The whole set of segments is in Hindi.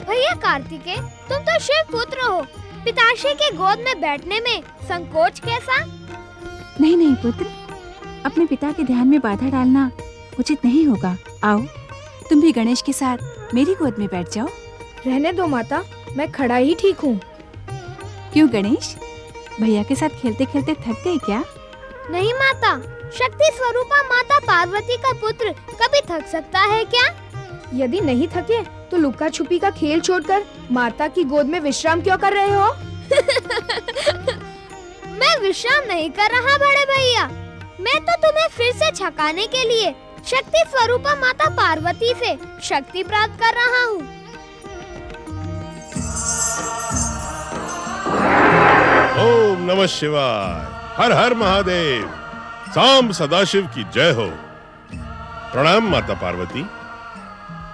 भैया कार्तिकेय, तुम तो शिव पुत्र हो, पिताश्री के गोद में बैठने में संकोच कैसा? नहीं नहीं पुत्र, अपने पिता के ध्यान में बाधा डालना उचित नहीं होगा। आओ, तुम भी गणेश के साथ मेरी गोद में बैठ जाओ। रहने दो माता, मैं खड़ा ही ठीक हूँ। क्यों गणेश, भैया के साथ खेलते खेलते थक गए क्या? नहीं माता, शक्ति स्वरूपा माता पार्वती का पुत्र कभी थक सकता है क्या? यदि नहीं थके तो लुका छुपी का खेल छोड़कर माता की गोद में विश्राम क्यों कर रहे हो? मैं विश्राम नहीं कर रहा बड़े भैया, मैं तो तुम्हें फिर से छकाने के लिए शक्ति स्वरूपा माता पार्वती से शक्ति प्राप्त कर रहा हूँ। ओम नमः शिवाय, हर हर महादेव, सांब सदाशिव की जय हो। प्रणाम माता पार्वती।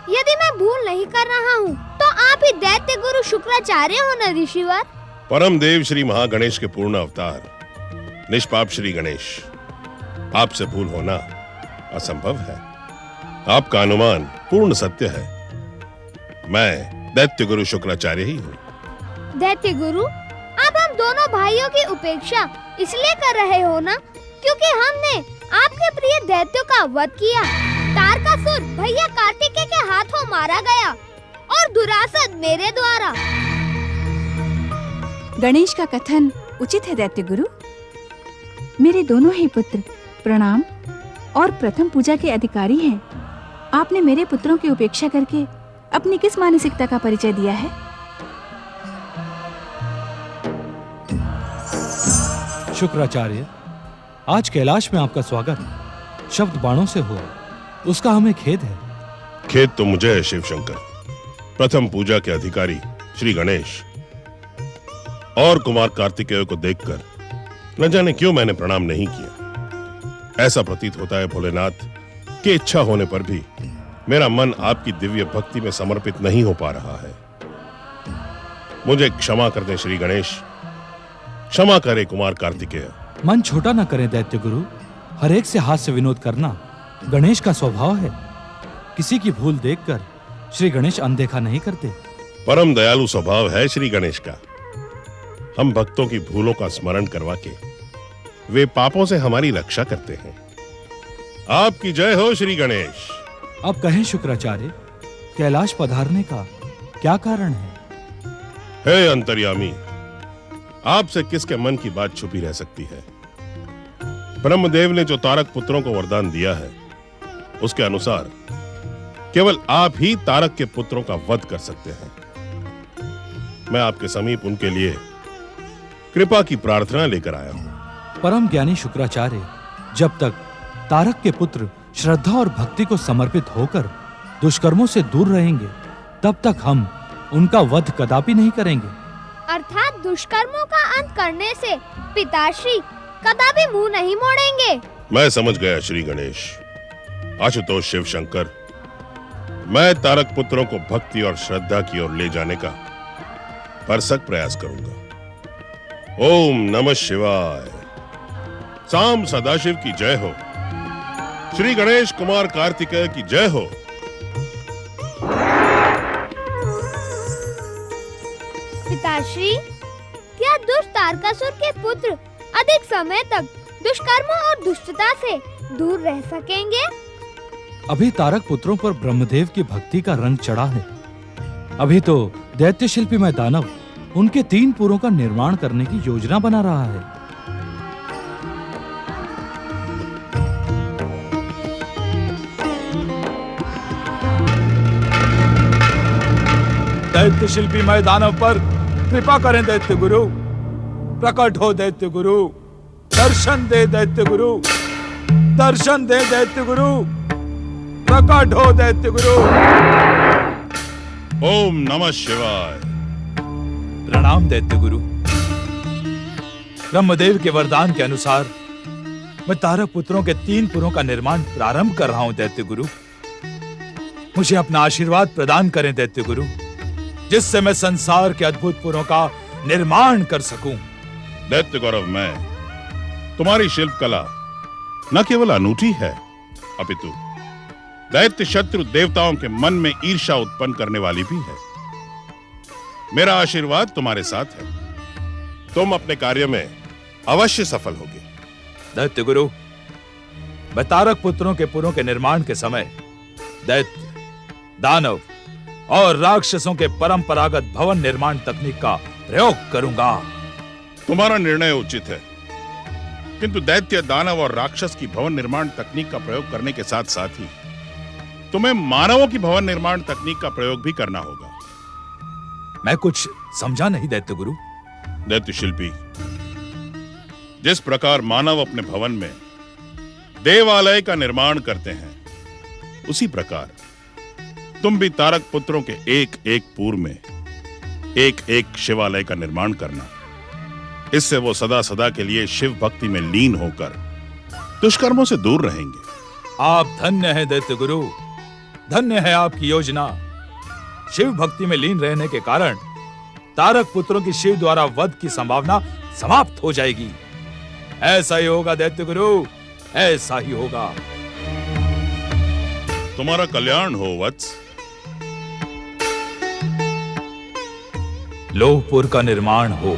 यदि मैं भूल नहीं कर रहा हूँ तो आप ही दैत्य गुरु शुक्राचार्य हो न ऋषिवर? परम देव श्री महागणेश के पूर्ण अवतार निष्पाप श्री गणेश, आपसे भूल होना असंभव है। आपका अनुमान पूर्ण सत्य है। मैं दैत्य गुरु शुक्राचार्य ही हूँ। दैत्य गुरु, अब हम दोनों भाइयों की उपेक्षा इसलिए कर रहे हो ना क्योंकि हमने आपके प्रिय दैत्यों का वध किया। तारकासुर भैया कार्तिकेय के हाथों मारा गया और दुरासद मेरे द्वारा। गणेश का कथन उचित है दैत्य गुरु। मेरे दोनों ही पुत्र प्रणाम और प्रथम पूजा के अधिकारी हैं। आपने मेरे पुत्रों की उपेक्षा करके अपनी किस मानसिकता का परिचय दिया है? शुक्राचार्य, आज कैलाश में आपका स्वागत शब्द बाणों से हुआ, उसका हमें खेद है। खेद तो मुझे है शिव शंकर। प्रथम पूजा के अधिकारी श्री गणेश और कुमार कार्तिकेय को देखकर न जाने क्यों मैंने प्रणाम नहीं किया। ऐसा प्रतीत होता है भोलेनाथ कि इच्छा होने पर भी मेरा मन आपकी दिव्य भक्ति में समर्पित नहीं हो पा रहा है। मुझे क्षमा कर दें श्री गणेश, क्षमा करे कुमार कार्तिकेय। मन छोटा न करें दैत्य गुरु, हर एक से हास्य विनोद करना गणेश का स्वभाव है। किसी की भूल देखकर श्री गणेश अनदेखा नहीं करते। परम दयालु स्वभाव है श्री गणेश का। हम भक्तों की भूलों का स्मरण करवा के वे पापों से हमारी रक्षा करते हैं। आपकी जय हो श्री गणेश। अब कहें शुक्राचार्य, कैलाश पधारने का क्या कारण है? हे अंतर्यामी, आपसे किसके मन की बात छुपी रह सकती है? ब्रह्मदेव ने जो तारक पुत्रों को वरदान दिया है उसके अनुसार केवल आप ही तारक के पुत्रों का वध कर सकते हैं। मैं आपके समीप उनके लिए कृपा की प्रार्थना लेकर आया हूं। परम ज्ञानी शुक्राचार्य, जब तक तारक के पुत्र श्रद्धा और भक्ति को समर्पित होकर दुष्कर्मों से दूर रहेंगे तब तक हम उनका वध कदापि नहीं करेंगे। अर्थात दुष्कर्मों का अंत करने से पिताश्री कदापि मुंह नहीं मोड़ेंगे। मैं समझ गया श्री गणेश। आशुतोष शिव शंकर, मैं तारक पुत्रों को भक्ति और श्रद्धा की ओर ले जाने का भरसक प्रयास करूंगा। ओम नमः शिवाय, सांब सदाशिव की जय हो। श्री गणेश कुमार कार्तिकेय की जय हो। पिताश्री, क्या दुष्ट तारकासुर के पुत्र अधिक समय तक दुष्कर्मों और दुष्टता से दूर रह सकेंगे? अभी तारक पुत्रों पर ब्रह्मदेव की भक्ति का रंग चढ़ा है। अभी तो दैत्य शिल्पी में दानव उनके 3 पुरों का निर्माण करने की योजना बना रहा है। दैत्य शिल्पी मैं दानव पर कृपा करें दैत्य गुरु। प्रकट हो दैत्य गुरु, दर्शन दे दैत्य गुरु, दर्शन दे दैत्य गुरु, प्रकट हो दैत्य गुरु। ओम नमः शिवाय। प्रणाम दैत्य गुरु। ब्रह्मदेव के वरदान के अनुसार मैं तारक पुत्रों के 3 पुरों का निर्माण प्रारंभ कर रहा हूं दैत्य गुरु। मुझे अपना आशीर्वाद प्रदान करें दैत्य गुरु, जिससे मैं संसार के अद्भुत पुरों का निर्माण कर सकूं। दैत्य गौरव, मैं तुम्हारी शिल्प कला न केवल अनूठी है अपितु दैत्य शत्रु देवताओं के मन में ईर्ष्या उत्पन्न करने वाली भी है। मेरा आशीर्वाद तुम्हारे साथ है। तुम अपने कार्य में अवश्य सफल होगे। दैत्य गुरु, मैं तारक पुत्रों के पुरों के निर्माण के समय दैत्य, दानव और राक्षसों के परंपरागत भवन निर्माण तकनीक का प्रयोग करूंगा। तुम्हारा निर्णय उचित है, किंतु दैत्य, दानव और राक्षस की भवन निर्माण तकनीक का प्रयोग करने के साथ साथ ही तुम्हें मानवों की भवन निर्माण तकनीक का प्रयोग भी करना होगा। मैं कुछ समझा नहीं दैत्य गुरु। दैत्य शिल्पी, जिस प्रकार मानव अपने भवन में देवालय का निर्माण करते हैं, उसी प्रकार तुम भी तारक पुत्रों के एक एक पूर में एक एक शिवालय का निर्माण करना। इससे वो सदा सदा के लिए शिव भक्ति में लीन होकर दुष्कर्मों से दूर रहेंगे। आप धन्य हैं दैत्य गुरु, धन्य है आपकी योजना। शिव भक्ति में लीन रहने के कारण तारक पुत्रों की शिव द्वारा वध की संभावना समाप्त हो जाएगी। ऐसा ही होगा दैत्य गुरु, ऐसा ही होगा। तुम्हारा कल्याण हो वत्स। लोहपुर का निर्माण हो।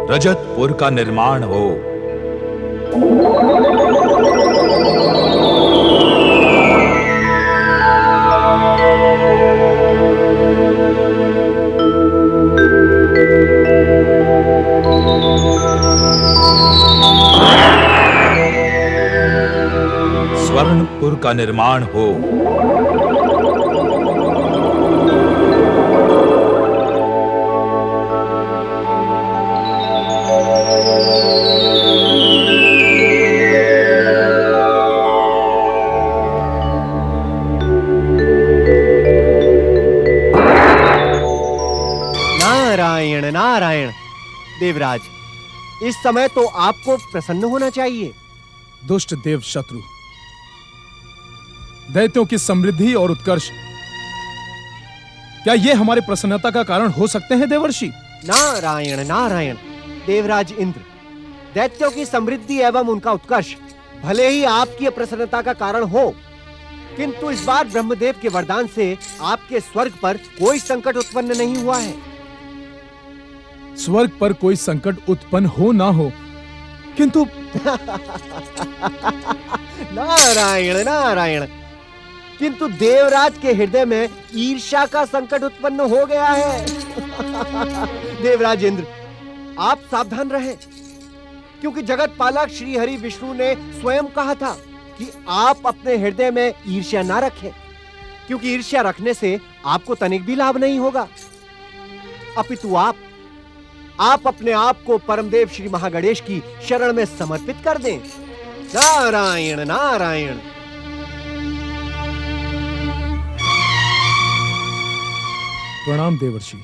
रजतपुर का निर्माण हो। स्वर्णपुर का निर्माण हो। नारायण नारायण। देवराज, इस समय तो आपको प्रसन्न होना चाहिए। दुष्ट देव शत्रु, दैत्यों की समृद्धि और उत्कर्ष, क्या ये हमारे प्रसन्नता का कारण हो सकते हैं देवर्षि? नारायण नारायण। देवराज इंद्र, दैत्यों की समृद्धि एवं उनका उत्कर्ष भले ही आपकी प्रसन्नता का कारण हो, किंतु इस बार ब्रह्मदेव के वरदान से आपके स्वर्ग पर कोई संकट उत्पन्न नहीं हुआ है। स्वर्ग पर कोई संकट उत्पन्न हो ना हो, किंतु नारायण नारायण, किंतु देवराज के हृदय में ईर्ष्या का संकट उत्पन्न हो गया है। देवराज इंद्र, आप सावधान रहें, क्योंकि जगत पालक श्री हरि विष्णु ने स्वयं कहा था कि आप अपने हृदय में ईर्ष्या ना रखें, क्योंकि ईर्ष्या रखने से आपको तनिक भी लाभ नहीं होगा। अपितु आप अपने आप को परमदेव श्री महागणेश की शरण में समर्पित कर दें। नारायण नारायण। प्रणाम देवर्षि।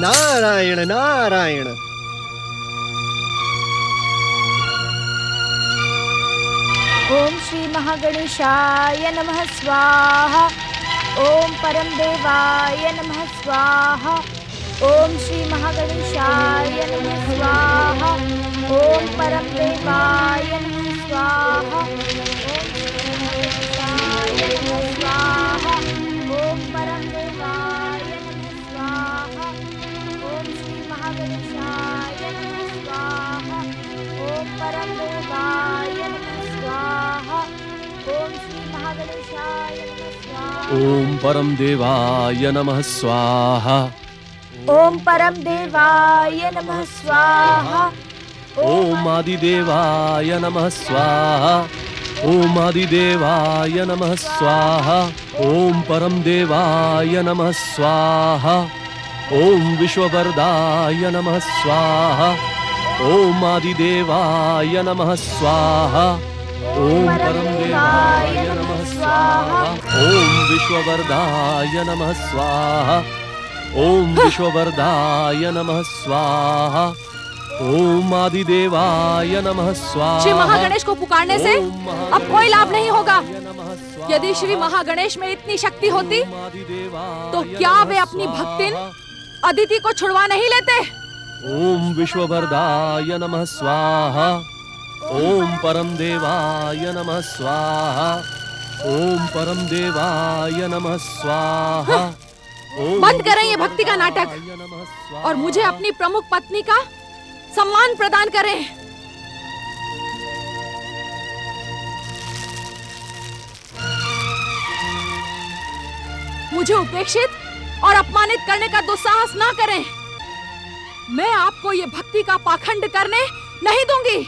नारायण नारायण। ओम श्री महागणेशाय नमः स्वाहा। ओम परम देवाय नमः स्वाहा। ओम श्री महागणेशाय नमः स्वाहा। ओम परम देवाय नमः स्वाहा। ओम श्री महागणेशाय नमः स्वाहा। ओम परम देवाय नमः स्वाहा। ओम श्री महागणेशाय नमः स्वाहा। ओम परम देवाय नमः स्वाहा। ओम श्री महागणेशाय नमः स्वाहा। ओम परम देवाय नमः स्वाहा। ओम परम देवाय नमः स्वाहा। ओम आदिदेवाय नमः स्वाहा। ओम आदिदेवाय नमः स्वाहा। ओम परम देवाय नमः स्वाहा। ओम विश्ववरदाय नमः स्वाहा। ओम आदिदेवाय नमः स्वाहा। ओम परम देवाय नमः स्वाहा। ओम विश्ववरदाय नमः स्वाहा। ओम विश्ववरदाय नमः स्वाहा। ओम आदिदेवाय नमः स्वाहा। श्री महागणेश को पुकारने से अब कोई लाभ नहीं होगा। यदि श्री महागणेश में इतनी शक्ति होती तो क्या वे अपनी भक्तिन अदिति को छुड़वा नहीं लेते? ओम विश्ववरदाय नमः स्वाहा। ओम परम देवाय नमः स्वाहा। ओम परम देवाय नमः स्वाहा। बंद करें ये भक्ति का नाटक और मुझे अपनी प्रमुख पत्नी का सम्मान प्रदान करें। मुझे उपेक्षित और अपमानित करने का दुस्साहस ना करें। मैं आपको ये भक्ति का पाखंड करने नहीं दूंगी।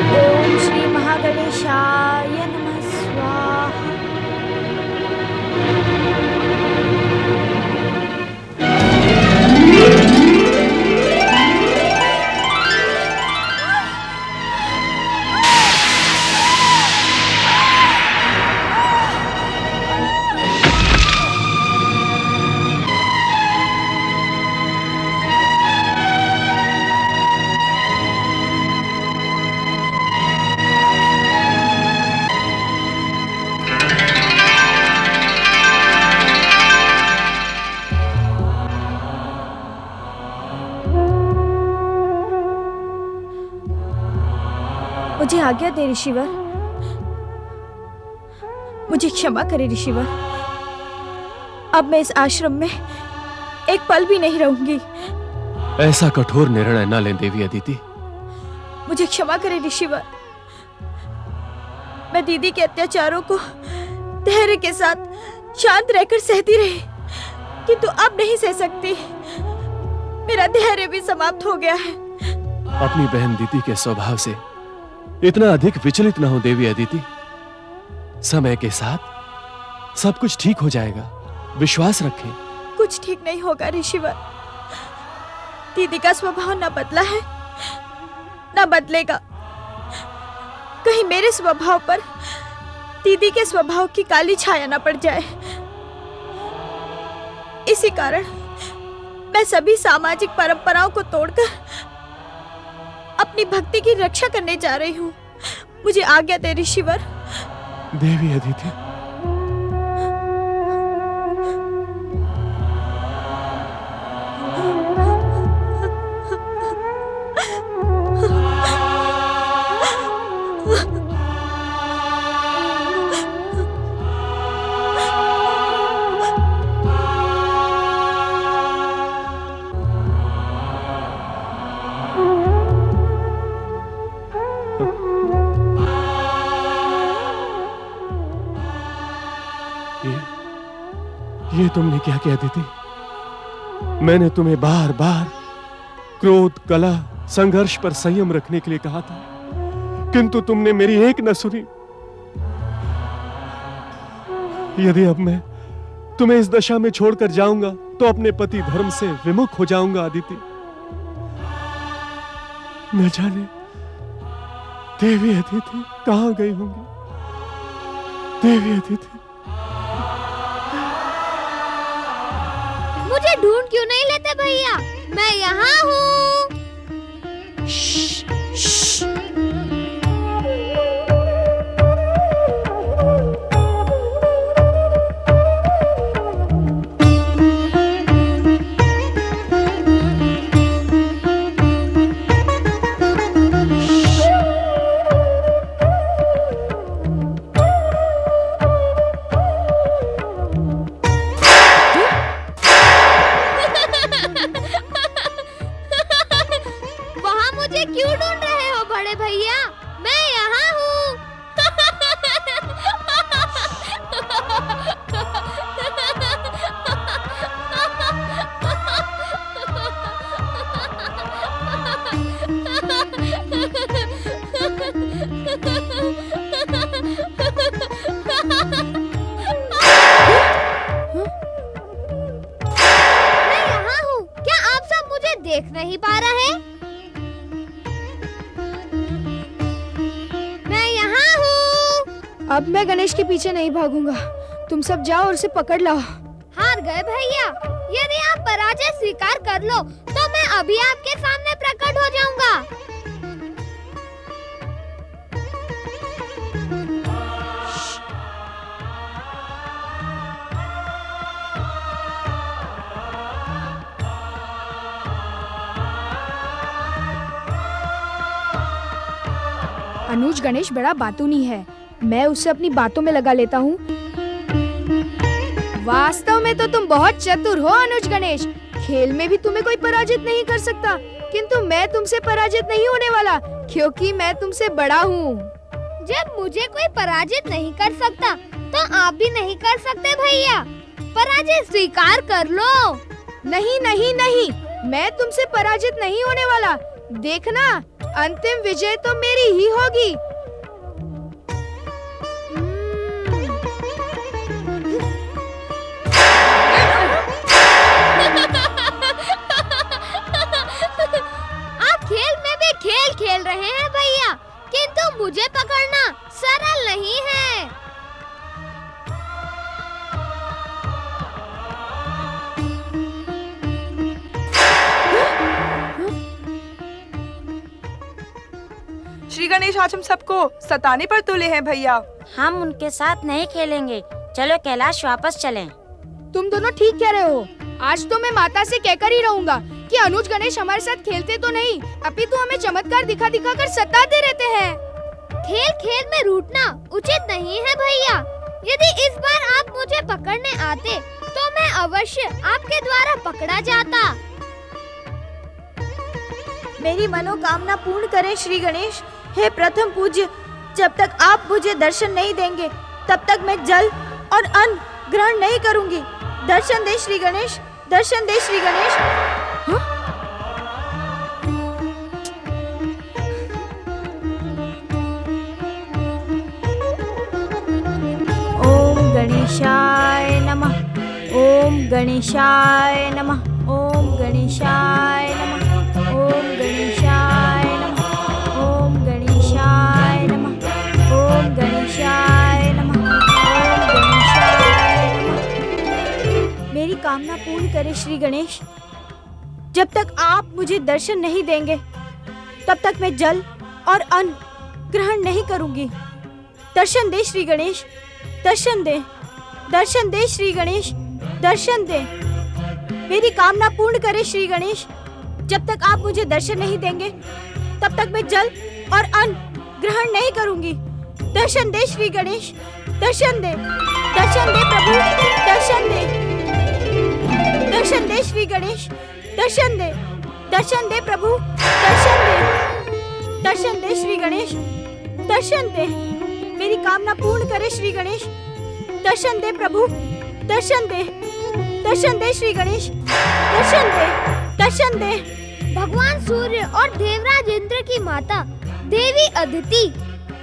ओम श्री महागणेशाय नमः स्वाहा। मुझे आज्ञा दे ऋषिवर। मुझे क्षमा करे ऋषिवर। अब मैं इस आश्रम में एक पल भी नहीं रहूंगी। ऐसा कठोर निर्णय न लें देवी अदिति। मुझे क्षमा करे ऋषिवर। मैं दीदी के अत्याचारों को धैर्य के साथ शांत रहकर सहती रही, किंतु अब नहीं सह सकती। मेरा धैर्य भी समाप्त हो गया है। अपनी बहन दीदी के स्वभाव से इतना अधिक विचलित न हो देवी अदिति। समय के साथ सब कुछ ठीक हो जाएगा, विश्वास रखें। कुछ ठीक नहीं होगा ऋषिवर। दीदी का स्वभाव न बदला है न बदलेगा। कहीं मेरे स्वभाव पर दीदी के स्वभाव की काली छाया न पड़ जाए। इसी कारण मैं सभी सामाजिक परंपराओं को तोड़कर अपनी भक्ति की रक्षा करने जा रही हूँ। मुझे आज्ञा दे ऋषिवर। देवी अदिति, ये तुमने क्या किया दीदी? मैंने तुम्हें बार बार क्रोध, कलह, संघर्ष पर संयम रखने के लिए कहा था, किंतु तुमने मेरी एक न सुनी। यदि अब मैं तुम्हें इस दशा में छोड़कर जाऊंगा तो अपने पति धर्म से विमुख हो जाऊंगा अदिति। न जाने देवी अदिति कहां गई होंगी। देवी अदिति, मुझे ढूंढ क्यों नहीं लेते भैया? मैं यहाँ हूँ। मुझे क्यों ढूंढ अब मैं गणेश के पीछे नहीं भागूंगा। तुम सब जाओ और उसे पकड़ लाओ। हार गए भैया। यदि आप पराजय स्वीकार कर लो तो मैं अभी आपके सामने प्रकट हो जाऊंगा। अनुज गणेश बड़ा बातूनी है, मैं उसे अपनी बातों में लगा लेता हूँ। वास्तव में तो तुम बहुत चतुर हो अनुज गणेश। खेल में भी तुम्हें कोई पराजित नहीं कर सकता, किंतु मैं तुमसे पराजित नहीं होने वाला, क्योंकि मैं तुमसे बड़ा हूँ। जब मुझे कोई पराजित नहीं कर सकता तो आप भी नहीं कर सकते भैया। पराजय स्वीकार कर लो। नहीं नहीं नहीं, मैं तुमसे पराजित नहीं होने वाला। देखना, अंतिम विजय तो मेरी ही होगी। आप खेल में भी खेल खेल रहे हैं भैया, किंतु मुझे पकड़ना सरल नहीं है। श्री गणेश आज हम सबको सताने पर तुले हैं भैया। हम उनके साथ नहीं खेलेंगे, चलो कैलाश वापस चलें। तुम दोनों ठीक कह रहे हो। आज तो मैं माता से कहकर ही रहूंगा कि अनुज गणेश हमारे साथ खेलते तो नहीं, अपितु हमें चमत्कार दिखा दिखा कर सताते रहते हैं। खेल खेल में रूठना उचित नहीं है भैया। यदि इस बार आप मुझे पकड़ने आते तो मैं अवश्य आपके द्वारा पकड़ा जाता। मेरी मनोकामना पूर्ण करें श्री गणेश। हे प्रथम पूज्य, जब तक आप मुझे दर्शन नहीं देंगे तब तक मैं जल और अन्न ग्रहण नहीं करूंगी। दर्शन दे श्री गणेश, दर्शन दे श्री गणेश। ओम गणेशाय नमः, ओम गणेशाय नमः, ओम गणेशाय नमः, ओम गणेशाय नमः, ओम गणेशाय नमः, ओम गणेशाय नमः, ओम गणेशाय नमः। मेरी कामना पूर्ण करे श्री गणेश। जब तक आप मुझे दर्शन नहीं देंगे तब तक मैं जल और अन्न ग्रहण नहीं करूंगी। दर्शन दे श्री गणेश, दर्शन दे, दर्शन दे श्री गणेश, दर्शन दे। मेरी कामना पूर्ण करे श्री गणेश। जब तक आप मुझे दर्शन नहीं देंगे तब तक मैं जल और अन्न ग्रहण नहीं करूंगी। दर्शन दे श्री गणेश, दर्शन दे, दर्शन दे प्रभु, दर्शन दे, दर्शन दे श्री गणेश, दर्शन दे, दर्शन दे प्रभु, दर्शन दे, दर्शन दे श्री गणेश, दर्शन दे। मेरी कामना पूर्ण करे श्री गणेश। दर्शन दे प्रभु, दर्शन दे, दर्शन दे श्री गणेश, दर्शन दे, दर्शन दे। भगवान सूर्य और देवराज इंद्र की माता देवी अदिति,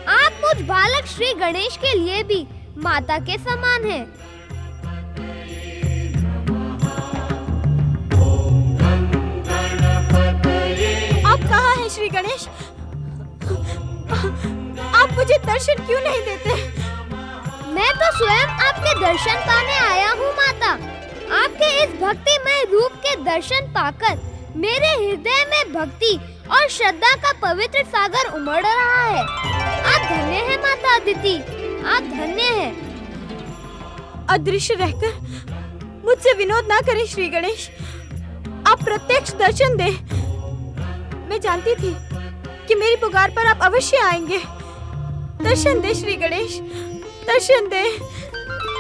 आप मुझ बालक श्री गणेश के लिए भी माता के समान हैं। आप कहाँ हैं श्री गणेश? आप मुझे दर्शन क्यों नहीं देते? मैं तो स्वयं आपके दर्शन पाने आया हूँ माता। आपके इस भक्तिमय रूप के दर्शन पाकर मेरे हृदय में भक्ति और श्रद्धा का पवित्र सागर उमड़ रहा है। आप धन्य हैं माता अदिति, आप धन्य हैं। अदृश्य रहकर मुझसे विनोद ना करें श्री गणेश। आप प्रत्यक्ष दर्शन दे। मैं जानती थी कि मेरी पुकार पर आप अवश्य आएंगे। दर्शन दे श्री गणेश, दर्शन दे।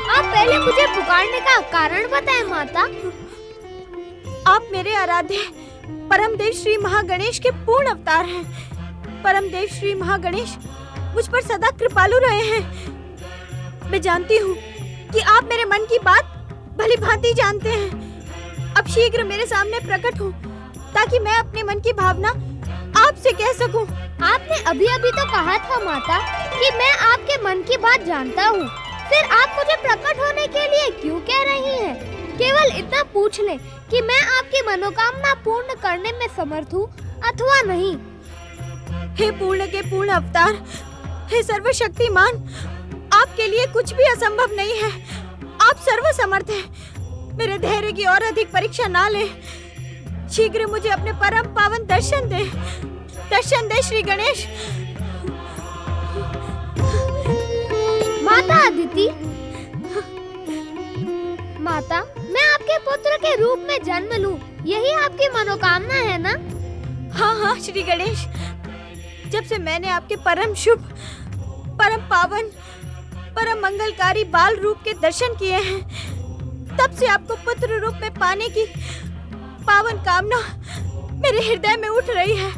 आप पहले मुझे पुकारने का कारण बताएं माता। आप मेरे आराध्य परमदेव श्री महागणेश के पूर्ण अवतार हैं। परमदेव श्री महागणेश मुझ पर सदा कृपालु रहे हैं। मैं जानती हूँ कि आप मेरे मन की बात भली भांति जानते हैं। अब शीघ्र मेरे सामने प्रकट हो ताकि मैं अपने मन की भावना आपसे कह सकूं। आपने अभी अभी तो कहा था माता कि मैं आपके मन की बात जानता हूँ। फिर आप मुझे प्रकट होने के लिए क्यों कह रही हैं? केवल इतना पूछ लें कि मैं आपकी मनोकामना पूर्ण करने में समर्थ हूँ अथवा नहीं। हे पूर्ण के पूर्ण अवतार, हे सर्वशक्तिमान, आपके लिए कुछ भी असंभव नहीं है। आप सर्वसमर्थ हैं। मेरे धैर्य की और अधिक परीक्षा ना लें। शीघ्र मुझे अपने परम पावन दर्शन दे। दर्शन दे श्री गणेश। माता अदिति, माता, मैं आपके पुत्र के रूप में जन्म लूं, यही आपकी मनोकामना है ना? हाँ हाँ श्री गणेश, जब से मैंने आपके परम शुभ, परम पावन, परम मंगलकारी बाल रूप के दर्शन किए हैं, तब से आपको पुत्र रूप में पाने की पावन कामना मेरे हृदय में उठ रही है।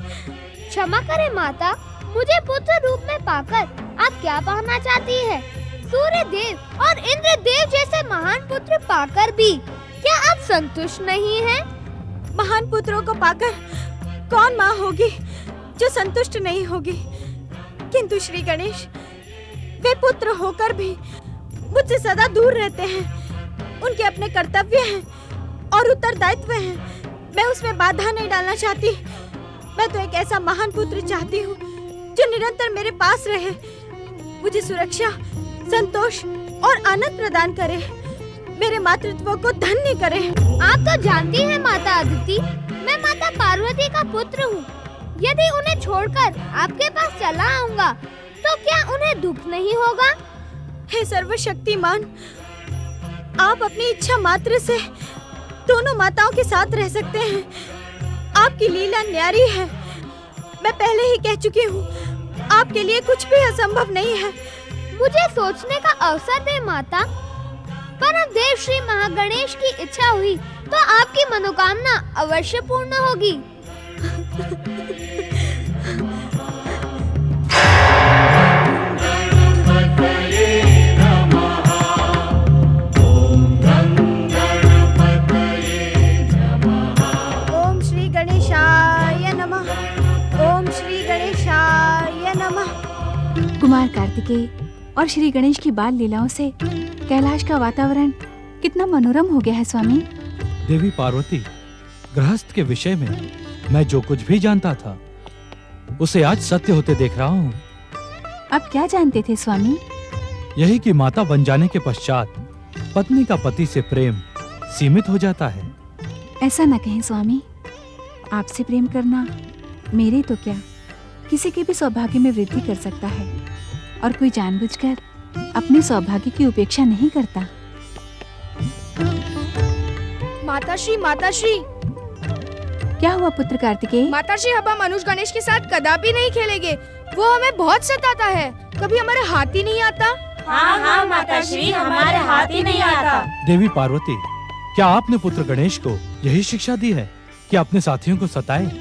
क्षमा करें माता, मुझे पुत्र रूप में पाकर आप क्या पाना चाहती है? सूर्य देव और इंद्र देव जैसे महान पुत्र पाकर भी क्या आप संतुष्ट नहीं हैं? महान पुत्रों को पाकर कौन माँ होगी जो संतुष्ट नहीं होगी? किंतु श्री गणेश, वे पुत्र होकर भी मुझसे सदा दूर रहते हैं। उनके अपने कर्तव्य हैं और उत्तरदायित्व हैं। मैं उसमें बाधा नहीं डालना चाहती। मैं तो एक ऐसा महान पुत्र चाहती हूँ जो निरंतर मेरे पास रहे, मुझे सुरक्षा, संतोष और आनंद प्रदान करे, मेरे मातृत्व को धन्य करे। आप तो जानती हैं माता अदिति, मैं माता पार्वती का पुत्र हूँ। यदि उन्हें छोड़कर आपके पास चला आऊंगा तो क्या उन्हें दुख नहीं होगा? हे सर्वशक्तिमान, आप अपनी इच्छा मात्र से दोनों माताओं के साथ रह सकते हैं। आपकी लीला न्यारी है। मैं पहले ही कह चुकी हूँ, आपके लिए कुछ भी असंभव नहीं है। मुझे सोचने का अवसर दे माता। परम देव श्री महागणेश की इच्छा हुई तो आपकी मनोकामना अवश्य पूर्ण होगी। ओम श्री गणेशाय नमः। ओम श्री गणेशाय नमः। कुमार कार्तिकेय और श्री गणेश की बाल लीलाओं से कैलाश का वातावरण कितना मनोरम हो गया है स्वामी। देवी पार्वती, गृहस्थ के विषय में मैं जो कुछ भी जानता था उसे आज सत्य होते देख रहा हूँ। अब क्या जानते थे स्वामी? यही कि माता बन जाने के पश्चात पत्नी का पति से प्रेम सीमित हो जाता है। ऐसा न कहें स्वामी, आपसे प्रेम करना मेरे तो क्या किसी के भी सौभाग्य में वृद्धि कर सकता है, और कोई जानबूझकर अपने सौभाग्य की उपेक्षा नहीं करता। माताश्री, माताश्री, क्या हुआ पुत्र कार्तिकेय? माताश्री, अब हम अनुज गणेश के साथ कदापि नहीं खेलेंगे। वो हमें बहुत सताता है। कभी हमारे हाथ ही नहीं आता। हाँ हाँ माताश्री, हमारे हाथ ही नहीं आता। देवी पार्वती, क्या आपने पुत्र गणेश को यही शिक्षा दी है कि अपने साथियों को सताए?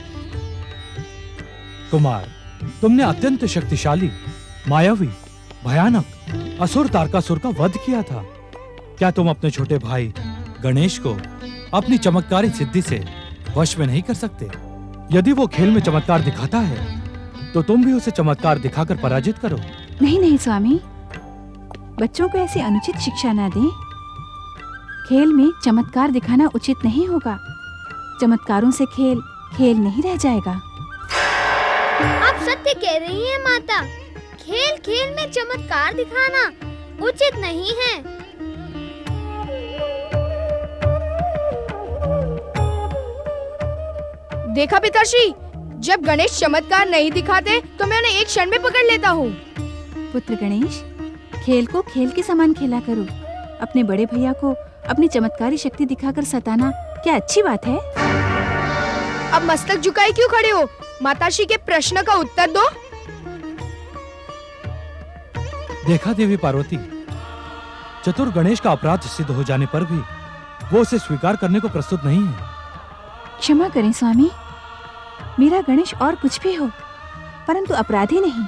कुमार, तुमने अत्यंत शक्तिशाली, मायावी, भयानक असुर तारकासुर का वध किया था। क्या तुम अपने छोटे भाई गणेश को अपनी चमत्कारी सिद्धि से वश में नहीं कर सकते? यदि वो खेल में चमत्कार दिखाता है तो तुम भी उसे चमत्कार दिखाकर पराजित करो। नहीं नहीं स्वामी, बच्चों को ऐसी अनुचित शिक्षा न दें। खेल में चमत्कार दिखाना उचित नहीं होगा। चमत्कारों से खेल खेल नहीं रह जाएगा। आप सत्य कह रही हैं माता। खेल खेल में चमत्कार दिखाना उचित नहीं है। देखा पिताश्री, जब गणेश चमत्कार नहीं दिखाते तो मैं उन्हें एक क्षण में पकड़ लेता हूँ। पुत्र गणेश, खेल को खेल के समान खेला करो। अपने बड़े भैया को अपनी चमत्कारी शक्ति दिखाकर सताना क्या अच्छी बात है? अब मस्तक झुकाए क्यों खड़े हो? माताश्री के प्रश्न का उत्तर दो। देखा देवी पार्वती, चतुर गणेश का अपराध सिद्ध हो जाने पर भी वो उसे स्वीकार करने को प्रस्तुत नहीं है। क्षमा करें स्वामी, मेरा गणेश और कुछ भी हो, परंतु अपराधी नहीं।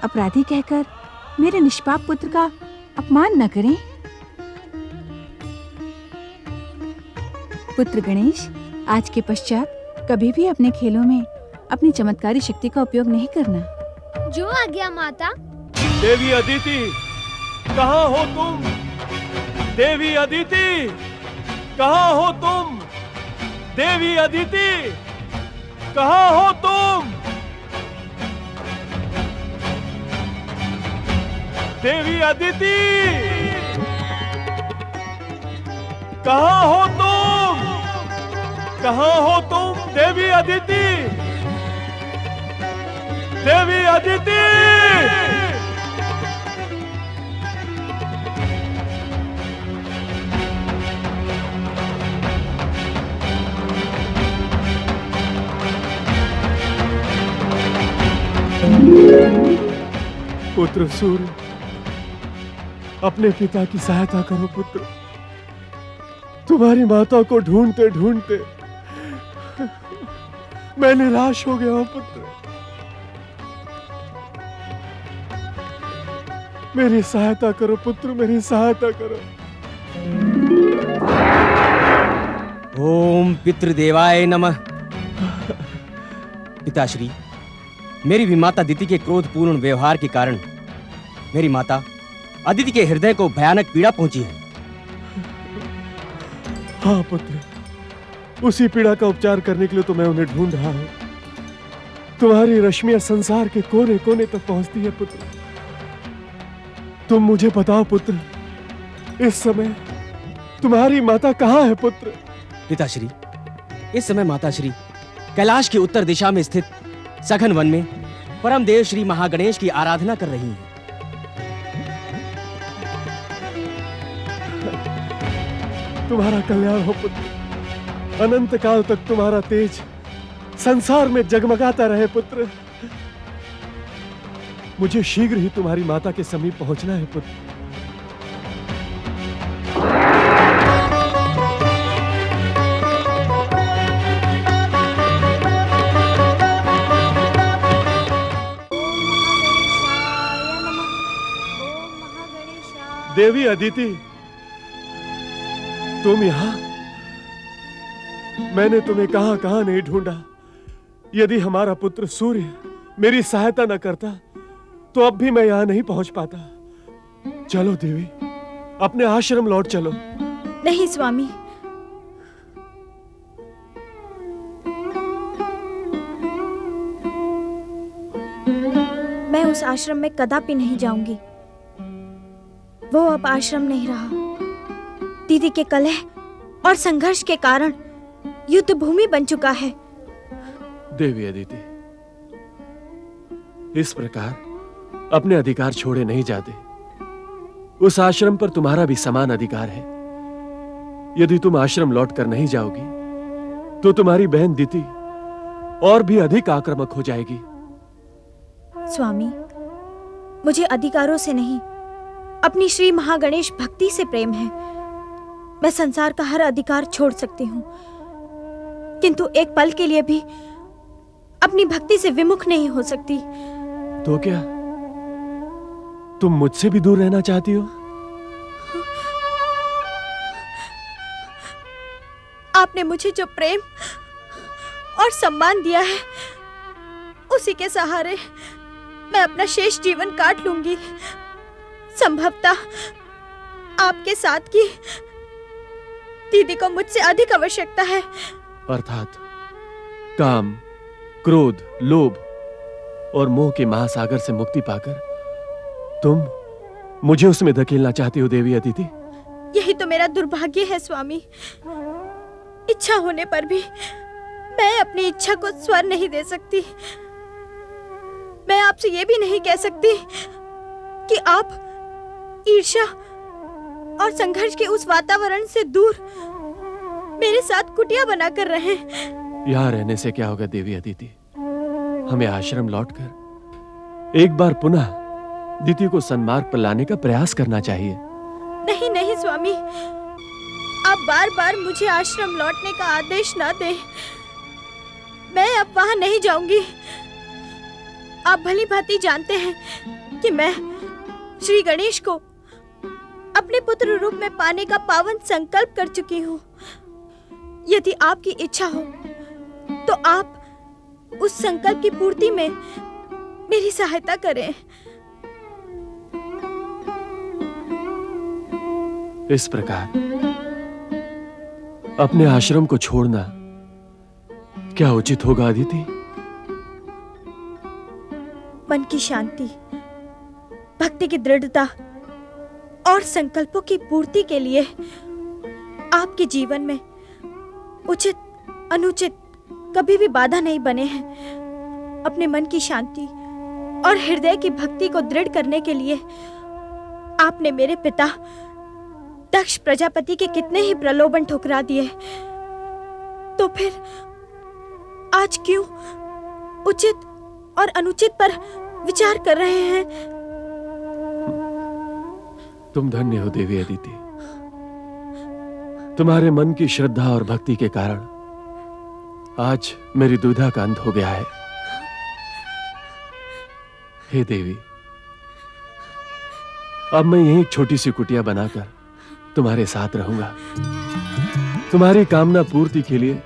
अपराधी कहकर मेरे निष्पाप पुत्र का अपमान न करें। पुत्र गणेश, आज के पश्चात कभी भी अपने खेलों में अपनी चमत्कारी शक्ति का उपयोग नहीं करना। जो आज्ञा माता। देवी अदिति, कहाँ हो तुम? देवी अदिति, कहाँ हो तुम? देवी अदिति, कहाँ हो तुम? देवी अदिति, कहाँ हो तुम? कहाँ हो तुम देवी अदिति? देवी अदिति! पुत्र सूर्य, अपने पिता की सहायता करो पुत्र। तुम्हारी माता को ढूंढते ढूंढते मैं निराश हो गया हूं पुत्र। मेरी सहायता करो पुत्र, मेरी सहायता करो। ओम पितृदेवाय नमः। पिताश्री, मेरी भी माता अदिति के क्रोधपूर्ण व्यवहार के कारण मेरी माता अदिति के हृदय को भयानक पीड़ा पहुंची है। हाँ पुत्र, उसी पीड़ा का उपचार करने के लिए तो मैं उन्हें ढूंढ रहा हूं। तुम्हारी रश्मियां संसार के कोने कोने तक पहुंचती है पुत्र। तुम मुझे बताओ पुत्र, इस समय तुम्हारी माता कहाँ है पुत्र? पिताश्री, इस समय माताश्री कैलाश की उत्तर दिशा में स्थित सघन वन में परम देव श्री महागणेश की आराधना कर रही हैं। तुम्हारा कल्याण हो पुत्र। अनंत काल तक तुम्हारा तेज संसार में जगमगाता रहे पुत्र। मुझे शीघ्र ही तुम्हारी माता के समीप पहुंचना है पुत्र। देवी अदिति, तुम यहां? मैंने तुम्हें कहां कहां नहीं ढूंढा। यदि हमारा पुत्र सूर्य मेरी सहायता न करता तो अब भी मैं यहां नहीं पहुंच पाता। चलो देवी, अपने आश्रम लौट चलो। नहीं स्वामी, मैं उस आश्रम में कदापि नहीं जाऊंगी। वो अब आश्रम नहीं रहा। दीदी के कलह और संघर्ष के कारण युद्ध भूमि बन चुका है। देवी अदिति, इस प्रकार अपने अधिकार छोड़े नहीं जाते। उस आश्रम पर तुम्हारा भी समान अधिकार है। यदि तुम आश्रम लौट कर नहीं जाओगी तो तुम्हारी बहन दीति और भी अधिक आक्रामक हो जाएगी। स्वामी, मुझे अधिकारों से नहीं, अपनी श्री महागणेश भक्ति से प्रेम है। मैं संसार का हर अधिकार छोड़ सकती हूँ, किंतु एक पल के लिए भी अपनी भक्ति से विमुख नहीं हो सकती। तो क्या तुम मुझसे भी दूर रहना चाहती हो? आपने मुझे जो प्रेम और सम्मान दिया है, उसी के सहारे मैं अपना शेष जीवन काट लूंगी। संभवतः आपके साथ की दीदी को मुझसे अधिक आवश्यकता है। अर्थात काम, क्रोध, लोभ और मोह के महासागर से मुक्ति पाकर तुम मुझे उसमें धकेलना चाहती हो देवी अदिति? यही तो मेरा दुर्भाग्य है स्वामी। इच्छा होने पर भी मैं अपनी इच्छा को स्वर नहीं दे सकती। मैं आपसे ये भी नहीं कह सकती कि आप ईर्ष्या और संघर्ष के उस वातावरण से दूर मेरे साथ कुटिया बनाकर रहे। यहाँ रहने से क्या होगा देवी अदिति? हमें आश्रम लौटकर एक बार पुनः दीति को सन्मार्ग पर लाने का प्रयास करना चाहिए। नहीं नहीं स्वामी, आप बार बार मुझे आश्रम लौटने का आदेश ना दें। मैं अब वहां नहीं जाऊंगी। आप भली भांति जानते हैं कि मैं श्री गणेश को अपने पुत्र रूप में पाने का पावन संकल्प कर चुकी हूँ। यदि आपकी इच्छा हो तो आप उस संकल्प की पूर्ति में मेरी सहायता करें। इस प्रकार अपने आश्रम को छोड़ना क्या उचित होगा अदिति? मन की शांति भक्ति की दृढ़ता और संकल्पों की पूर्ति के लिए आपके जीवन में उचित अनुचित कभी भी बाधा नहीं बने हैं। अपने मन की शांति और हृदय की भक्ति को दृढ़ करने के लिए आपने मेरे पिता दक्ष प्रजापति के कितने ही प्रलोभन ठुकरा दिए, तो फिर आज क्यों उचित और अनुचित पर विचार कर रहे हैं? तुम धन्य हो देवी अदिति। तुम्हारे मन की श्रद्धा और भक्ति के कारण आज मेरी दुविधा का अंत हो गया है। हे देवी, अब मैं यही एक छोटी सी कुटिया बनाकर तुम्हारे साथ रहूंगा। तुम्हारी कामना पूर्ति के लिए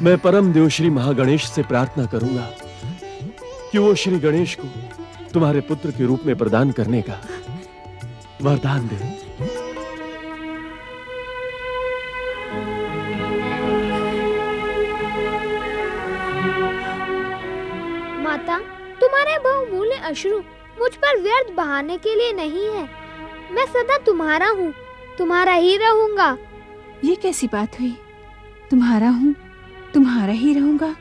मैं परम देव श्री महागणेश से प्रार्थना करूंगा कि वो श्री गणेश को तुम्हारे पुत्र के रूप में प्रदान करने का वरदान दे। माता, तुम्हारे बहुमूल्य अश्रु मुझ पर व्यर्थ बहाने के लिए नहीं है। मैं सदा तुम्हारा हूँ, तुम्हारा ही रहूंगा। ये कैसी बात हुई? तुम्हारा हूँ, तुम्हारा ही रहूंगा।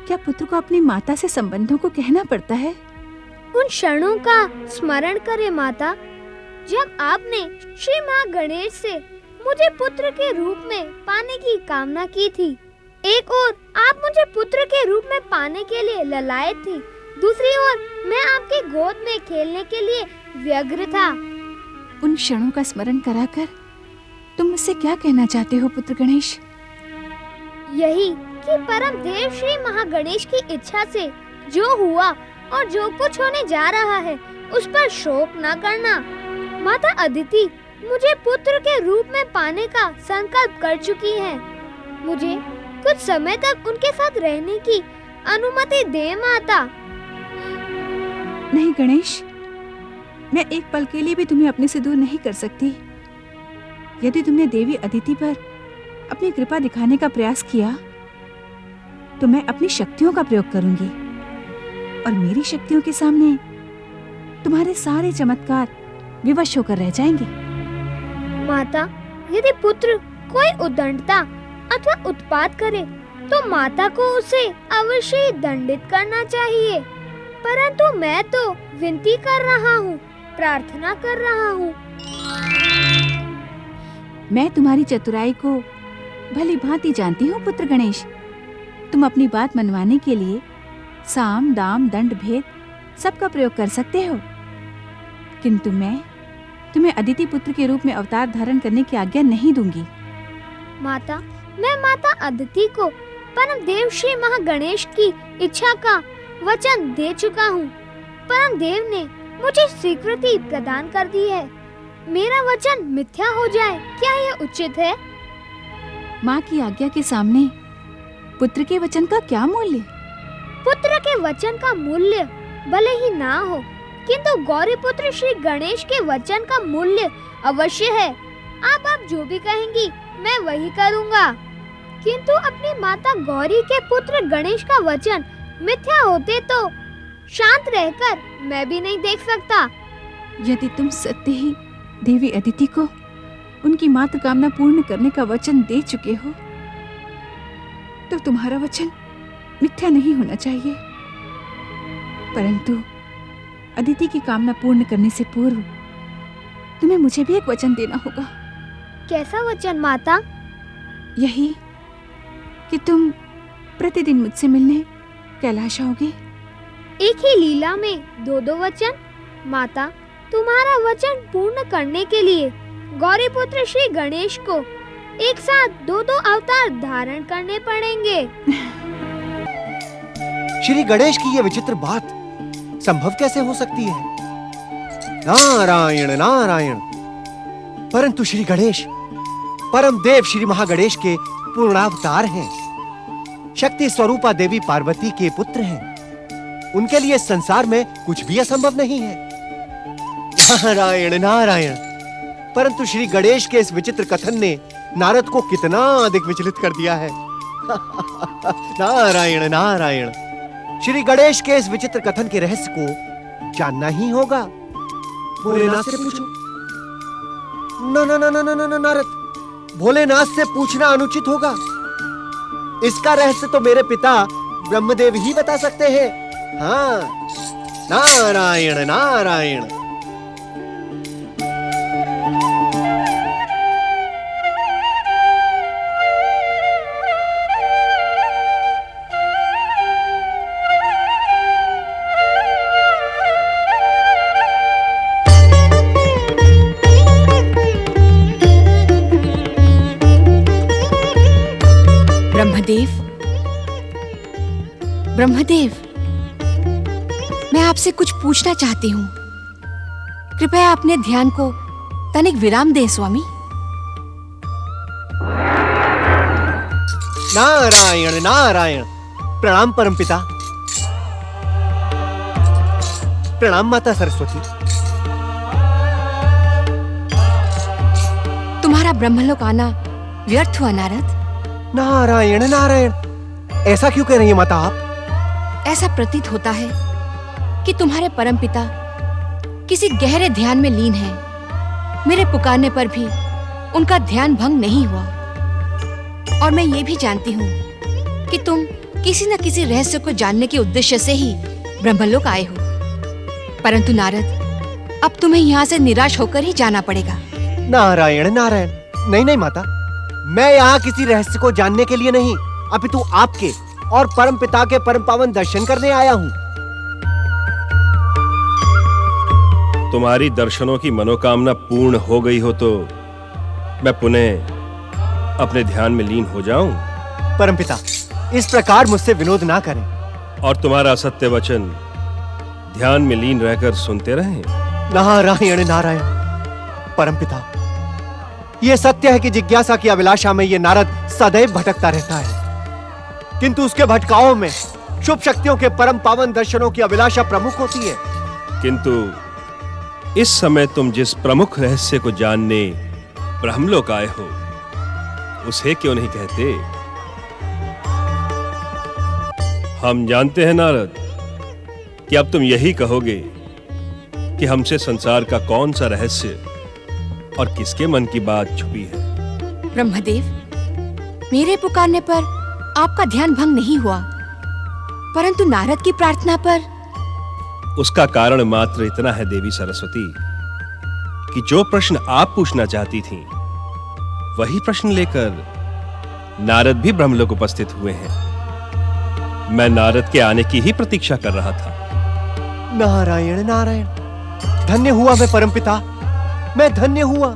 क्या पुत्र को अपनी माता से संबंधों को कहना पड़ता है? उन क्षणों का स्मरण करें माता, जब आपने श्री महागणेश से मुझे पुत्र के रूप में पाने की कामना की थी। एक ओर आप मुझे पुत्र के रूप में पाने के लिए ललायत थी, दूसरी ओर मैं आपकी गोद में खेलने के लिए व्यग्र था। उन क्षणों का स्मरण कराकर तुम मुझसे क्या कहना चाहते हो पुत्र गणेश? यही कि परम देव श्री महागणेश की इच्छा से जो हुआ और जो कुछ होने जा रहा है उस पर शोक न करना। माता अदिति मुझे पुत्र के रूप में पाने का संकल्प कर चुकी हैं। मुझे कुछ समय तक उनके साथ रहने की अनुमति दे माता। नहीं गणेश, मैं एक पल के लिए भी तुम्हें अपने से दूर नहीं कर सकती। यदि तुमने देवी अदिति पर अपनी कृपा दिखाने का प्रयास किया तो मैं अपनी शक्तियों का प्रयोग करूंगी और मेरी शक्तियों के सामने तुम्हारे सारे चमत्कार विवश होकर रह जाएंगे। माता, यदि पुत्र कोई उद्दंडता अथवा उत्पात करे तो माता को उसे अवश्य ही दंडित करना चाहिए, परंतु मैं तो विनती कर रहा हूँ, प्रार्थना कर रहा हूँ। मैं तुम्हारी चतुराई को भली भांति जानती हूँ पुत्र गणेश। तुम अपनी बात मनवाने के लिए साम दाम दंड भेद सबका प्रयोग कर सकते हो, किंतु मैं तुम्हें अदिति पुत्र के रूप में अवतार धारण करने की आज्ञा नहीं दूंगी। माता, मैं माता अदिति को परम देव श्री महागणेश की इच्छा का वचन दे चुका हूँ। परम देव ने मुझे स्वीकृति प्रदान कर दी है। मेरा वचन मिथ्या हो जाए, क्या यह उचित है? माँ की आज्ञा के सामने पुत्र के वचन का क्या मूल्य? पुत्र के वचन का मूल्य भले ही ना हो, किंतु गौरी पुत्र श्री गणेश के वचन का मूल्य अवश्य है। आप जो भी कहेंगी मैं वही करूँगा। किंतु अपनी माता गौरी के पुत्र गणेश का वचन मिथ्या होते तो शांत रहकर मैं भी नहीं देख सकता। यदि तुम सत्य ही देवी अदिति को उनकी मात्र कामना पूर्ण करने का वचन दे चुके हो तो तुम्हारा वचन मिथ्या नहीं होना चाहिए, परंतु अदिति की कामना पूर्ण करने से पूर्व तुम्हें मुझे भी एक वचन देना होगा। कैसा वचन माता? यही कि तुम प्रतिदिन मुझसे मिलने कैलाश आओगे। एक ही लीला में दो वचन? माता, तुम्हारा वचन पूर्ण करने के लिए गौरी पुत्र श्री गणेश को एक साथ दो अवतार धारण करने पड़ेंगे। श्री गणेश की ये विचित्र बात संभव कैसे हो सकती है? नारायण नारायण। परंतु श्री गणेश परम देव श्री महागणेश के पूर्णावतार हैं। शक्ति स्वरूपा देवी पार्वती के पुत्र हैं। उनके लिए संसार में कुछ भी असंभव नहीं है। नारायण नारायण। परंतु श्री गणेश के इस विचित्र कथन ने नारद को कितना अधिक विचलित कर दिया है। नारायण नारायण। श्री गणेश के इस विचित्र कथन के रहस्य को जानना ही होगा। भोलेनाथ से पूछो। ना ना ना ना ना ना नारद, भोलेनाथ से पूछना अनुचित होगा। इसका रहस्य तो मेरे पिता ब्रह्मदेव ही बता सकते हैं। हाँ, नारायण नारायण। ब्रह्मदेव, ब्रह्मदेव, मैं आपसे कुछ पूछना चाहती हूँ। कृपया अपने ध्यान को तनिक विराम दें स्वामी। नारायण नारायण। प्रणाम परमपिता। प्रणाम माता सरस्वती। तुम्हारा ब्रह्मलोक आना व्यर्थ हुआ नारद। नारायण नारायण। ऐसा क्यों कह रही है माता आप? ऐसा प्रतीत होता है कि तुम्हारे परमपिता किसी गहरे ध्यान में लीन हैं। मेरे पुकारने पर भी उनका ध्यान भंग नहीं हुआ। और मैं ये भी जानती हूँ कि तुम किसी न किसी रहस्य को जानने के उद्देश्य से ही ब्रह्मलोक आए हो। परंतु नारद, अब तुम्हें यहाँ से निराश होकर ही जाना पड़ेगा। नारायण नारायण। नहीं नहीं माता, मैं यहाँ किसी रहस्य को जानने के लिए नहीं, अपितु आपके और परम पिता के परम पावन दर्शन करने आया हूँ। तुम्हारी दर्शनों की मनोकामना पूर्ण हो गई हो तो मैं पुनः अपने ध्यान में लीन हो जाऊं? परमपिता, इस प्रकार मुझसे विनोद ना करें। और तुम्हारा सत्य वचन ध्यान में लीन रहकर सुनते रहें। नारायण नारायण। परमपिता, यह सत्य है कि जिज्ञासा की अभिलाषा में यह नारद सदैव भटकता रहता है, किंतु उसके भटकाओं में शुभ शक्तियों के परम पावन दर्शनों की अभिलाषा प्रमुख होती है। किंतु इस समय तुम जिस प्रमुख रहस्य को जानने ब्रह्मलोक आए हो, उसे क्यों नहीं कहते? हम जानते हैं नारद कि अब तुम यही कहोगे कि हमसे संसार का कौन सा रहस्य और किसके मन की बात छुपी है। ब्रह्मदेव, मेरे पुकारने पर आपका ध्यान भंग नहीं हुआ, परंतु नारद की प्रार्थना पर। उसका कारण मात्र इतना है देवी सरस्वती कि जो प्रश्न आप पूछना चाहती थीं, वही प्रश्न लेकर नारद भी ब्रह्मलोक उपस्थित हुए हैं। मैं नारद के आने की ही प्रतीक्षा कर रहा था। नारायण नारायण। धन्य हुआ मैं परमपिता, मैं धन्य हुआ।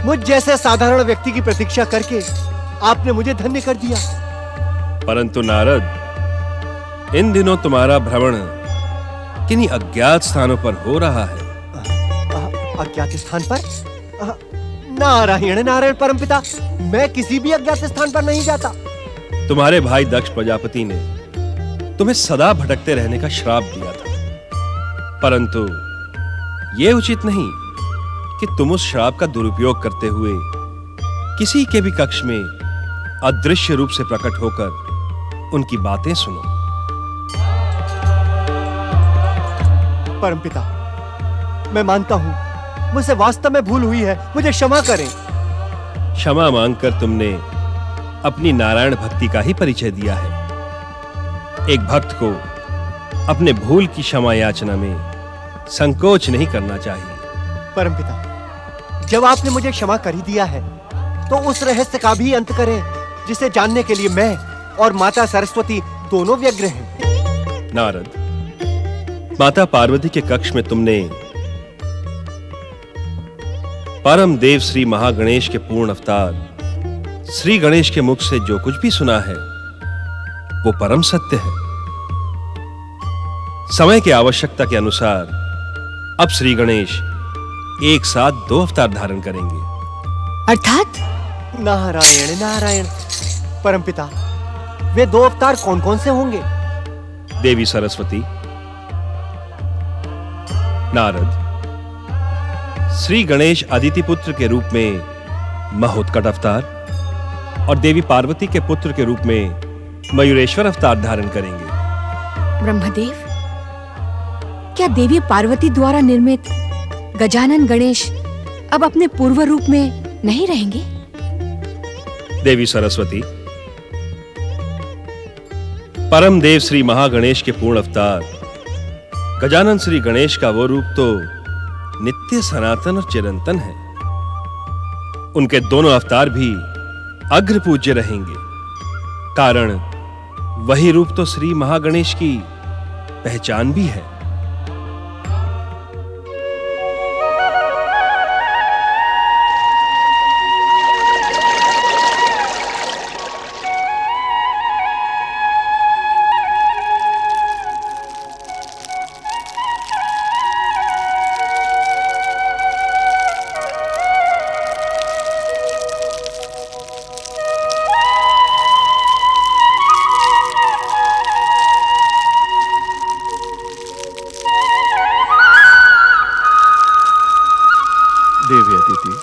मुझ जैसे साधारण व्यक्ति की प्रतीक्षा करके आपने मुझे धन्य कर दिया। परंतु नारद, इन दिनों तुम्हारा भ्रमण किन्हीं अज्ञात स्थानों पर हो रहा है। अज्ञात स्थान पर? नारायण नारायण परमपिता, मैं किसी भी अज्ञात स्थान पर नहीं जाता। तुम्हारे भाई दक्ष प्रजापति ने तुम्हें सदा भटकते रहने का श्राप दिया था, परंतु यह उचित नहीं कि तुम उस श्राप का दुरुपयोग करते हुए किसी के भी कक्ष में अदृश्य रूप से प्रकट होकर उनकी बातें सुनो। परमपिता, मैं मानता हूं मुझसे वास्तव में भूल हुई है, मुझे क्षमा करें। क्षमा मांगकर तुमने अपनी नारायण भक्ति का ही परिचय दिया है। एक भक्त को अपने भूल की क्षमा याचना में संकोच नहीं करना चाहिए। परमपिता, जब आपने मुझे क्षमा कर ही दिया है, तो उस रहस्य का भी अंत करें जिसे जानने के लिए मैं और माता सरस्वती दोनों व्यग्र हैं। नारद, माता पार्वती के कक्ष में तुमने परम देव श्री महागणेश के पूर्ण अवतार श्री गणेश के मुख से जो कुछ भी सुना है, वो परम सत्य है। समय की आवश्यकता के अनुसार अब श्री गणेश एक साथ 2 अवतार धारण करेंगे। अर्थात? नारायण नारायण। परमपिता, वे 2 अवतार कौन कौन से होंगे? देवी सरस्वती, नारद, श्री गणेश अदिति पुत्र के रूप में महोत्कट अवतार और देवी पार्वती के पुत्र के रूप में मयूरेश्वर अवतार धारण करेंगे। ब्रह्मदेव, क्या देवी पार्वती द्वारा निर्मित गजानन गणेश अब अपने पूर्व रूप में नहीं रहेंगे? देवी सरस्वती, परम देव श्री महागणेश के पूर्ण अवतार गजानन श्री गणेश का वो रूप तो नित्य सनातन और चिरंतन है। उनके दोनों अवतार भी अग्र पूज्य रहेंगे, कारण वही रूप तो श्री महागणेश की पहचान भी है। देवी अदिति,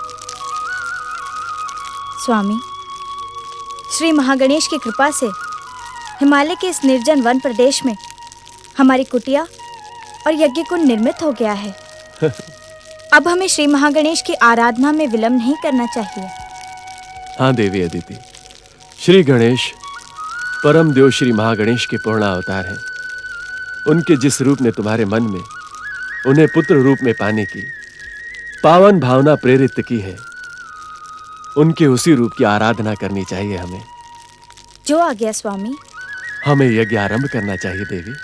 स्वामी, श्री महागणेश की कृपा से हिमालय के इस निर्जन वन प्रदेश में हमारी कुटिया और यज्ञ कुंड निर्मित हो गया है। अब हमें श्री महागणेश की आराधना में विलंब नहीं करना चाहिए। हाँ देवी अदिति, श्री गणेश परम देव श्री महागणेश के पूर्ण अवतार हैं। उनके जिस रूप ने तुम्हारे मन में उन्हें पुत्र रूप में पाने की पावन भावना प्रेरित की है, उनके उसी रूप की आराधना करनी चाहिए हमें। जो आ गया स्वामी। हमें यज्ञ आरंभ करना चाहिए देवी।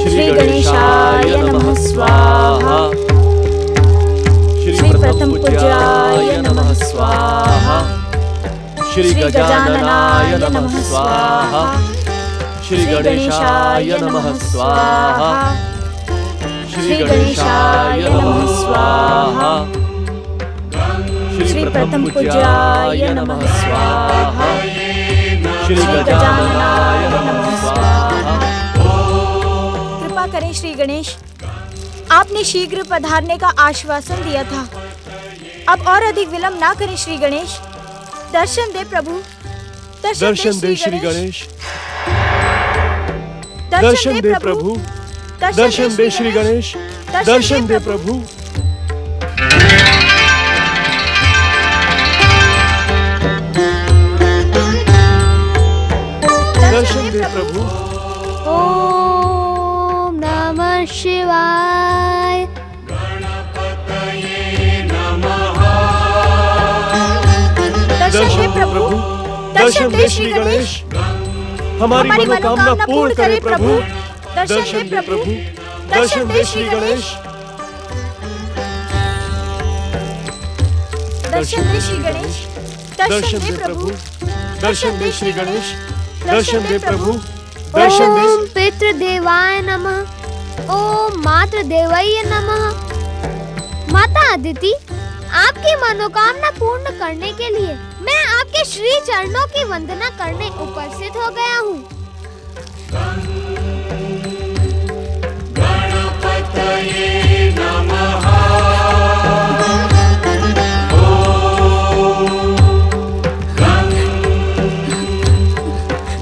श्री गणेशाय नमः स्वाहा। श्री प्रथम पूज्याय नमः स्वाहा। श्री गजाननाय नमः स्वाहा। श्री गणेशाय नमः स्वाहा। श्री गणेशाय नमः स्वाहा। श्री प्रथम पूज्याय नमः स्वाहा। श्री गजाननाय नमः स्वाहा। कृपा करें श्री गणेश, आपने शीघ्र पधारने का आश्वासन दिया था। अब और अधिक विलंब ना करें श्री गणेश। दर्शन दे प्रभु, दर्शन दे श्री गणेश। दर्शन दे प्रभु, दर्शन दे श्री गणेश। दर्शन दे प्रभु। दर्शन दे प्रभु। ओम नमः शिवाय। दर्शन दे प्रभु, दर्शन दे श्री गणेश। हमारी मनोकामना पूर्ण करे प्रभु। दर्शन दे प्रभु, दर्शन दे श्री गणेश। दर्शन दे श्री गणेश। दर्शन दे प्रभु, दर्शन दे श्री गणेश। दर्शन दे प्रभु, दर्शन दे। ओम पितृदेवाय नमः। ओम मातृदेवाय नमः। माता अदिति, आपकी मनोकामना पूर्ण करने के लिए मैं आपके श्री चरणों की वंदना करने उपस्थित हो गया हूँ। गणपतये नमः।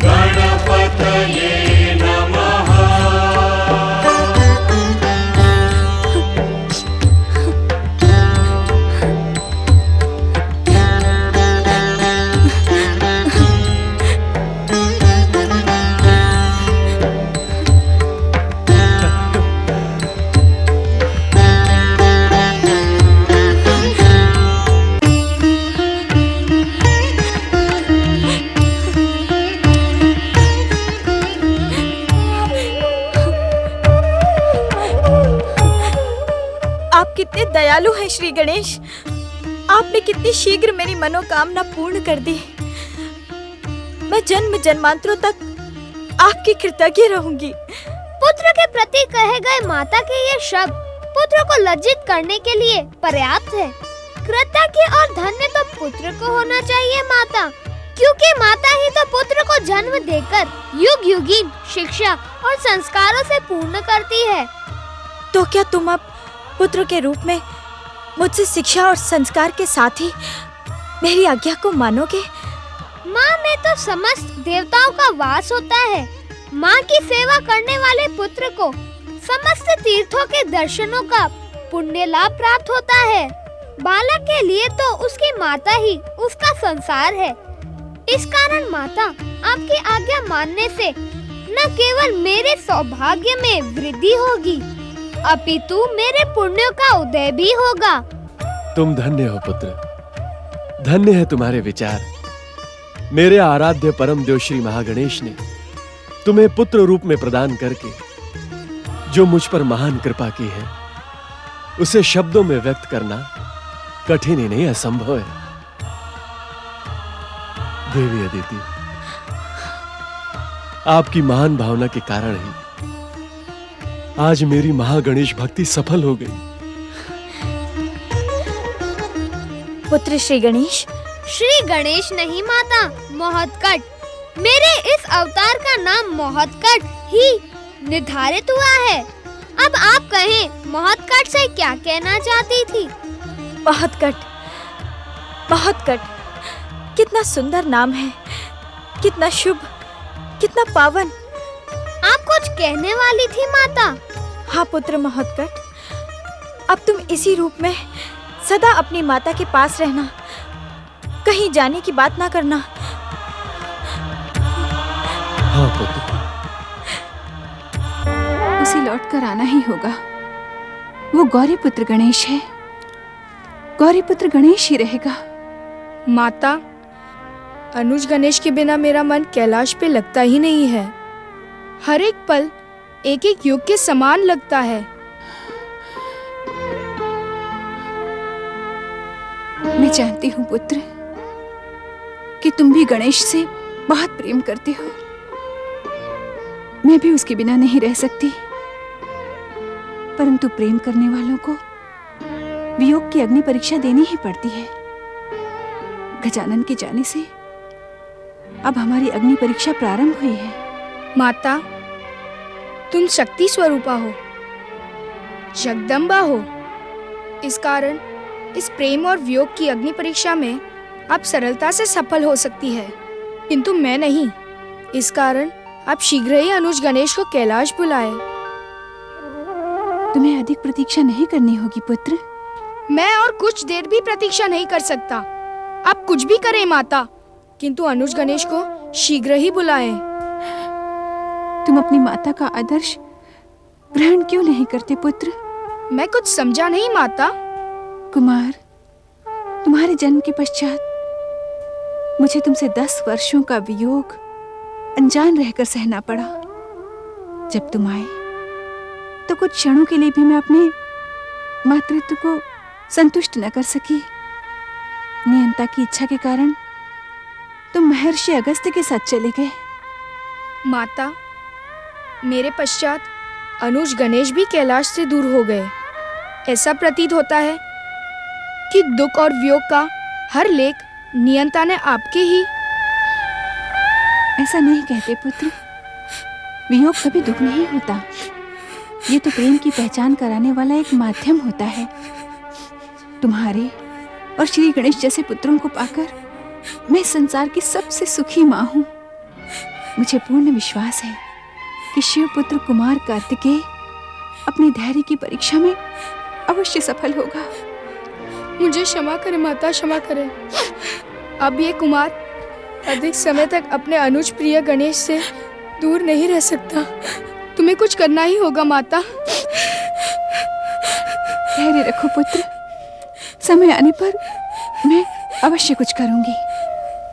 गणपतये नमः। आप कितने दयालु हैं श्री गणेश। आपने कितनी शीघ्र मेरी मनोकामना पूर्ण कर दी। मैं जन्म जन्मांतरों तक आपकी कृतज्ञ रहूंगी। पुत्र के प्रति कहे गए माता के ये शब्द पुत्र को लज्जित करने के लिए पर्याप्त है। कृतज्ञ और धन्य तो पुत्र को होना चाहिए माता, क्योंकि माता ही तो पुत्र को जन्म देकर युग युगीन शिक्षा और संस्कारों से पूर्ण करती है। तो क्या तुम अब पुत्र के रूप में मुझसे शिक्षा और संस्कार के साथ ही मेरी आज्ञा को मानोगे? माँ में तो समस्त देवताओं का वास होता है। माँ की सेवा करने वाले पुत्र को समस्त तीर्थों के दर्शनों का पुण्य लाभ प्राप्त होता है। बालक के लिए तो उसकी माता ही उसका संसार है। इस कारण माता, आपकी आज्ञा मानने से न केवल मेरे सौभाग्य में वृद्धि होगी, अपितु मेरे पुण्यों का उदय भी होगा। तुम धन्य हो पुत्र, धन्य है तुम्हारे विचार। मेरे आराध्य परम देव श्री महागणेश ने तुम्हें पुत्र रूप में प्रदान करके जो मुझ पर महान कृपा की है, उसे शब्दों में व्यक्त करना कठिन ही नहीं, असंभव है। देवी अदिति, आपकी महान भावना के कारण ही आज मेरी महागणेश भक्ति सफल हो गई। पुत्र श्री गणेश। श्री गणेश नहीं माता, मोहतकट। मेरे इस अवतार का नाम मोहतकट ही निर्धारित हुआ है। अब आप कहें, मोहतकट से क्या कहना चाहती थी? मोहतकट, मोहतकट, कितना सुंदर नाम है, कितना शुभ, कितना पावन। आप कुछ कहने वाली थी माता? हाँ पुत्र मोहतकट, अब तुम इसी रूप में सदा अपनी माता के पास रहना, कहीं जाने की बात ना करना। हाँ पुत्र, उसे लौट कर आना ही होगा। वो गौरी पुत्र गणेश है, गौरी पुत्र गणेश ही रहेगा। माता, अनुज गणेश के बिना मेरा मन कैलाश पे लगता ही नहीं है। हर एक पल एक एक युग के समान लगता है। मैं जानती हूँ पुत्र कि तुम भी गणेश से बहुत प्रेम करते हो। मैं भी उसके बिना नहीं रह सकती, परंतु प्रेम करने वालों को वियोग की अग्नि परीक्षा देनी ही पड़ती है। गजानन के जाने से अब हमारी अग्नि परीक्षा प्रारंभ हुई है। माता, तुम शक्ति स्वरूपा हो, जगदम्बा हो। इस कारण इस प्रेम और वियोग की अग्नि परीक्षा में आप सरलता से सफल हो सकती है, किंतु मैं नहीं। इस कारण आप शीघ्र ही अनुज गणेश को कैलाश बुलाए। तुम्हें अधिक प्रतीक्षा नहीं करनी होगी पुत्र। मैं और कुछ देर भी प्रतीक्षा नहीं कर सकता। आप कुछ भी करें माता, किंतु अनुज गणेश को शीघ्र ही बुलाएं। तुम अपनी माता का आदर्श ग्रहण क्यों नहीं करते पुत्र? मैं कुछ समझा नहीं माता। कुमार, तुम्हारे जन्म के पश्चात मुझे तुमसे 10 वर्षों का वियोग अनजान रहकर सहना पड़ा। जब तुम आए तो कुछ क्षणों के लिए भी मैं अपने मातृत्व को संतुष्ट न कर सकी। नियंता की इच्छा के कारण तुम महर्षि अगस्त्य के साथ चले गए। माता, मेरे पश्चात अनुज गणेश भी कैलाश से दूर हो गए। ऐसा प्रतीत होता है कि दुख और वियोग का हर लेख नियंता ने आपके ही। ऐसा नहीं कहते पुत्र, वियोग कभी दुख नहीं होता। ये तो प्रेम की पहचान कराने वाला एक माध्यम होता है। तुम्हारे और श्री गणेश जैसे पुत्रों को पाकर मैं संसार की सबसे सुखी माँ हूँ। मुझे पूर्ण विश्वास है कि शिवपुत्र कुमार कार्तिकेय अपने धैर्य की परीक्षा में अवश्य सफल होगा। मुझे क्षमा करें माता, क्षमा करें। अब ये कुमार अधिक समय तक अपने अनुज प्रिय गणेश से दूर नहीं रह सकता। तुम्हें कुछ करना ही होगा माता। धैर्य रखो पुत्र, समय आने पर मैं अवश्य कुछ करूंगी।